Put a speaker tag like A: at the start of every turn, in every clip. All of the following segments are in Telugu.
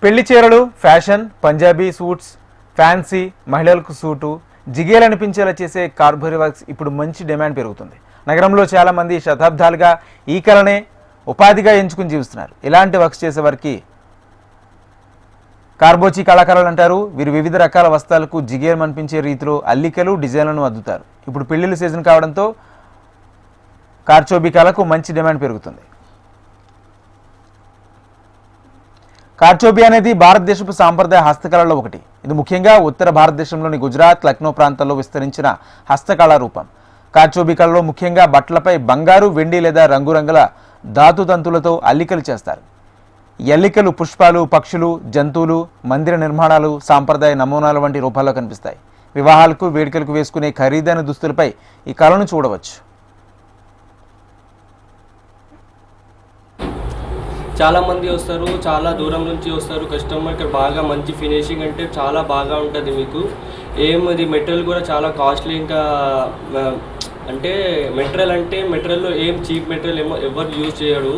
A: పెళ్లి చీరలు, ఫ్యాషన్, పంజాబీ సూట్స్, ఫ్యాన్సీ, మహిళలకు సూటు, జిగేలు అనిపించేలా చేసే కార్బరీ వర్క్స్ ఇప్పుడు మంచి డిమాండ్ పెరుగుతుంది. నగరంలో చాలామంది శతాబ్దాలుగా ఈ కళనే ఉపాధిగా ఎంచుకుని జీవిస్తున్నారు. ఇలాంటి వర్క్స్ చేసే వారికి కార్బోచీ కళాకారులు అంటారు. వీరు వివిధ రకాల వస్త్రాలకు జిగేలు అనిపించే రీతిలో అల్లికలు, డిజైన్లను అద్దుతారు. ఇప్పుడు పెళ్లిళ్ళ సీజన్ కావడంతో కార్చోబీ కళకు మంచి డిమాండ్ పెరుగుతుంది. కార్చోబీ అనేది భారతదేశపు సాంప్రదాయ హస్తకళలో ఒకటి. ఇది ముఖ్యంగా ఉత్తర భారతదేశంలోని గుజరాత్, లక్నో ప్రాంతాల్లో విస్తరించిన హస్తకళా రూపం. కార్చోబీ కళలో ముఖ్యంగా బట్టలపై బంగారు, వెండి లేదా రంగురంగుల ధాతు తంతులతో అల్లికలు చేస్తారు. ఈ అల్లికలు పుష్పాలు, పక్షులు, జంతువులు, మందిర నిర్మాణాలు, సాంప్రదాయ నమూనాల వంటి రూపాల్లో కనిపిస్తాయి. వివాహాలకు, వేడుకలకు వేసుకునే ఖరీదైన దుస్తులపై ఈ కళను చూడవచ్చు.
B: చాలా మంది వస్తారు, చాలా దూరం నుంచి వస్తారు కస్టమర్. ఇక్కడ బాగా మంచి ఫినిషింగ్ అంటే చాలా బాగా ఉంటుంది. మీకు ఇది మెటీరియల్ కూడా చాలా కాస్ట్లీ. ఇంకా అంటే మెటీరియల్లో ఏం చీప్ మెటీరియల్ ఎవరు యూజ్ చేయడు.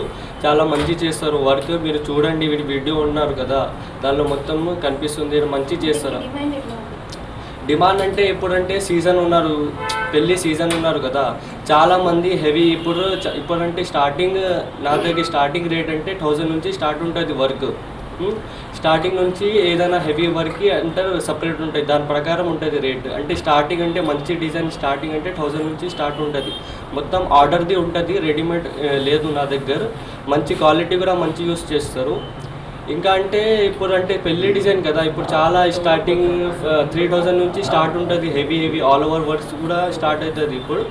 B: చాలా మంచి చేస్తారు వర్క్. మీరు చూడండి, వీడియో ఉన్నారు కదా, దానిలో మొత్తం కనిపిస్తుంది. మంచి చేస్తారు. డిమాండ్ అంటే ఎప్పుడంటే సీజన్ ఉన్నారు, పెళ్ళి సీజన్ ఉన్నారు కదా, చాలామంది హెవీ ఇప్పుడంటే స్టార్టింగ్ నా దగ్గర స్టార్టింగ్ రేట్ అంటే 1000 నుంచి స్టార్ట్ ఉంటుంది వర్క్. స్టార్టింగ్ నుంచి ఏదైనా హెవీ వర్క్కి అంటే సపరేట్ ఉంటుంది, దాని ప్రకారం ఉంటుంది రేట్. అంటే స్టార్టింగ్ అంటే మంచి డిజైన్ స్టార్టింగ్ అంటే 1000 నుంచి స్టార్ట్ ఉంటుంది. మొత్తం ఆర్డర్ది ఉంటుంది, రెడీమేడ్ లేదు నా దగ్గర. మంచి క్వాలిటీ కూడా మంచి యూస్ చేస్తారు. ఇంకా అంటే ఇప్పుడు అంటే పెళ్లి డిజైన్ కదా, ఇప్పుడు చాలా స్టార్టింగ్ 3000 నుంచి స్టార్ట్ ఉంటుంది. హెవీ ఆల్ ఓవర్ వర్క్స్ కూడా స్టార్ట్ అవుతుంది ఇప్పుడు.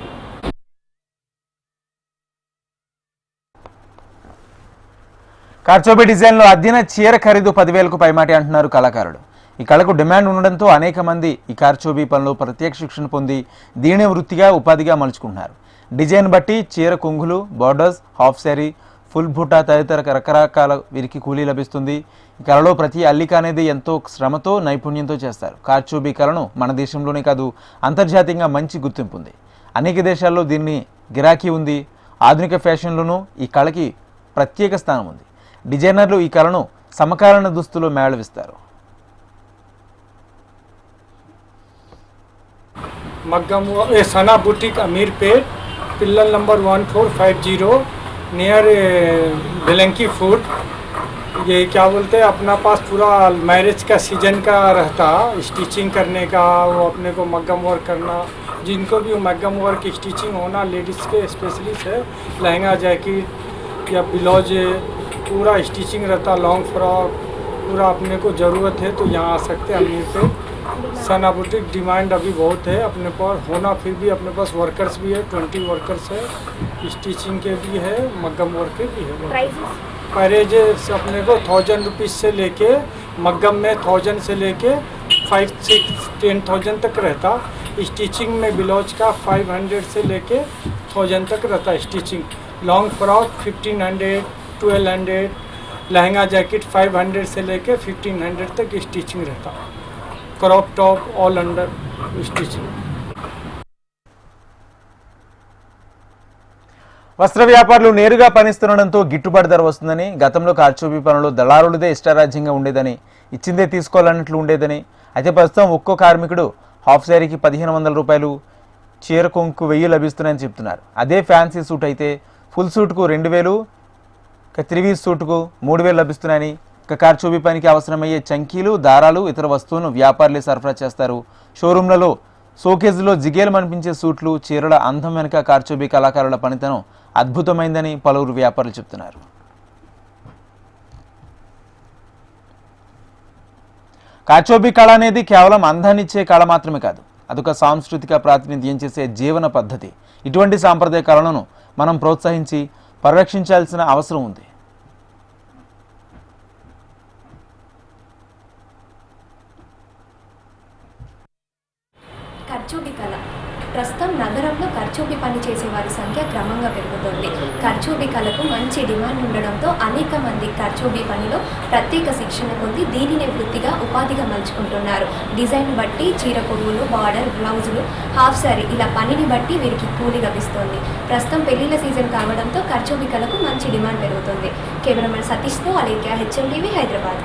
A: కార్చోబీ డిజైన్లో అద్దిన చీర ఖరీదు 10,000కు పైమాటి అంటున్నారు కళాకారులు. ఈ కళకు డిమాండ్ ఉండడంతో అనేక మంది ఈ కార్చోబీ పనిలో ప్రత్యేక శిక్షణ పొంది దీని వృత్తిగా, ఉపాధిగా మలుచుకుంటున్నారు. డిజైన్ బట్టి చీర కొంగులు, borders, half sari, full Butta తదితర రకరకాల వీరికి కూలీ లభిస్తుంది. ఈ కళలో ప్రతి అల్లిక అనేది ఎంతో శ్రమతో, నైపుణ్యంతో చేస్తారు. కార్చోబీ కళను మన దేశంలోనే కాదు, అంతర్జాతీయంగా మంచి గుర్తింపు ఉంది. అనేక దేశాల్లో దీన్ని గిరాకీ ఉంది. ఆధునిక ఫ్యాషన్లోనూ ఈ కళకి ప్రత్యేక స్థానం ఉంది. డిజైనర్లు ఈ కళను సమకాలీన దుస్తులు మేళవిస్తారు.
C: Maggam Sana boutique Ameerpet, pillar number 1450 near Bellanki food. ये क्या बोलते हैं, अपना पास पूरा मैरिज का सीजन का रहता, स्टिचिंग करने का, वो अपने को मग्गम वर्क करना, जिनको भी मग्गम वर्क स्टिचिंग होना, लेडीज़ के स्पेशलिस्ट है। लहंगा, जैकेट या ब्लाउज पूरा स्टिचिंग रहता, लॉन्ग फ्रॉक पूरा अपने को ज़रूरत है तो यहाँ आ सकते हैं अमीर पे। सना बुटीक डिमांड अभी बहुत है अपने पास होना, फिर भी अपने पास वर्कर्स भी है, 20 वर्कर्स है, स्टिचिंग के भी है, मग्गम वर्क के भी है। प्राइस अपने को 1000 रुपीज़ से लेके मग्गम में 1000 से लेके 5, 6, 10,000 तक रहता। स्टिचिंग में ब्लाउज का 500 से लेके 1000 तक रहता stitching. Long frock 1500, 1200, lehenga jacket 500 से लेके 1500 तक स्टिचिंग रहता। Crop top all under stitching.
A: వస్త్ర వ్యాపారులు నేరుగా పనిస్తుండడంతో గిట్టుబాటు ధర వస్తుందని, గతంలో కార్చోబీ పనులు దళారులదే ఇష్టారాజ్యంగా ఉండేదని, ఇచ్చిందే తీసుకోవాలన్నట్లు ఉండేదని, అయితే ప్రస్తుతం ఒక్కో కార్మికుడు హాఫ్ శారీకి 1500 రూపాయలు, చీర కొంకు 1000 లభిస్తున్నాయని చెప్తున్నారు. అదే ఫ్యాన్సీ సూట్ అయితే ఫుల్ సూట్కు 2000, ఇక 3 సూట్కు 3000 లభిస్తున్నాయని, ఇక కార్చోబీ పనికి అవసరమయ్యే చంకీలు, దారాలు, ఇతర వస్తువులను వ్యాపారులే సరఫరా చేస్తారు. షోరూంలలో షోకేజ్లో జిగేలు అనిపించే సూట్లు, చీరల అందం వెనుక కార్చోబీ కళాకారుల పనితనం అద్భుతమైందని పలువురు వ్యాపారులు చెప్తున్నారు. కార్చోబీ కళ అనేది కేవలం అందాన్నిచ్చే కళ మాత్రమే కాదు, అదొక సాంస్కృతిక ప్రాతినిధ్యం చేసే జీవన పద్ధతి. ఇటువంటి సాంప్రదాయ కళలను మనం ప్రోత్సహించి పరిరక్షించాల్సిన అవసరం ఉంది.
D: కార్చోబీ కళ ప్రస్తుతం నగరంలో కార్చోబీ పని చేసే వారి సంఖ్య క్రమంగా పెరుగుతోంది. కార్చోబీ కళకు మంచి డిమాండ్ ఉండడంతో అనేక మంది కార్చోబీ పనిలో ప్రత్యేక శిక్షణ పొంది దీనిని వృత్తిగా, ఉపాధిగా మలుచుకుంటున్నారు. డిజైన్ బట్టి చీర పొరుగులు, బార్డర్, బ్లౌజులు, హాఫ్ శారీ ఇలా పనిని బట్టి వీరికి కూలీ లభిస్తోంది. ప్రస్తుతం పెళ్లిళ్ళ సీజన్ కావడంతో కార్చోబీ కళకు మంచి డిమాండ్ పెరుగుతుంది. కెమెరామెన్ సతీష్తో అలేఖ్య, HMTV, హైదరాబాద్.